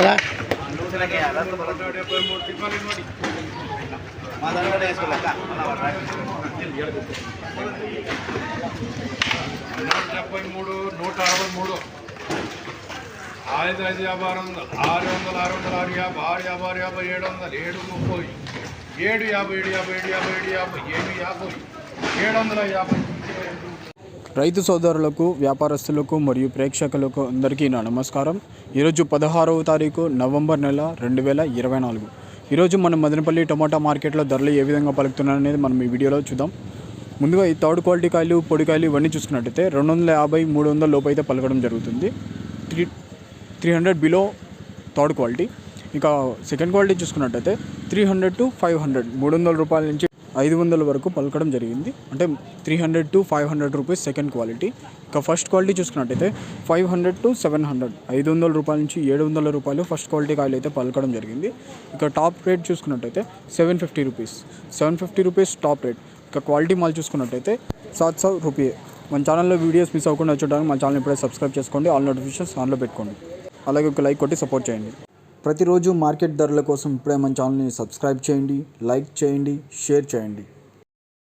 కదా ఐదు ఐదు యాభై 600 600 600 650 650 650 750 750 రైతు సోదరులకు, వ్యాపారస్తులకు మరియు ప్రేక్షకులకు అందరికీ నా నమస్కారం. ఈరోజు 16వ తారీఖు నవంబర్ నెల 2024. ఈరోజు మనం మదనపల్లి టమాటా మార్కెట్లో ధరలు ఏ విధంగా పలుకుతున్నాయనేది మనం ఈ వీడియోలో చూద్దాం. ముందుగా ఈ థర్డ్ క్వాలిటీ కాయలు, పొడికాయలు ఇవన్నీ చూసుకున్నట్టయితే 250, 300 లోపు అయితే పలకడం జరుగుతుంది. 300 బిలో థర్డ్ క్వాలిటీ. ఇక సెకండ్ క్వాలిటీ చూసుకున్నట్టయితే 300 to 500, 300 రూపాయల నుంచి 500 వరకు పలకడం జరిగింది. అంటే 300 to 500 రూపీస్ సెకండ్ క్వాలిటీ. ఇక ఫస్ట్ క్వాలిటీ చూసుకున్నట్టయితే 500 to 700, 500 రూపాయల నుంచి 700 రూపాయలు ఫస్ట్ క్వాలిటీ కాయలు అయితే పలకడం జరిగింది. ఇక టాప్ రేట్ చూసుకున్నట్టయితే 750 రూపీస్, 750 రూపీస్ టాప్ రేట్. ఇక క్వాలిటీ మాల్ చూసుకున్నట్టయితే 700 రూపాయలు. మన ఛానల్లో వీడియోస్ మిస్ అవ్వకుండా చూడడానికి మన ఛానల్ ఇప్పుడే సబ్స్క్రైబ్ చేసుకోండి, ఆల్ నోటిఫికేషన్స్ ఆన్లో పెట్టుకోండి, అలాగే ఒక లైక్ కొట్టి సపోర్ట్ చేయండి. ప్రతిరోజు మార్కెట్ ధరల కోసం ఇప్పుడే మన ఛానల్ని సబ్స్క్రైబ్ చేయండి, లైక్ చేయండి, షేర్ చేయండి.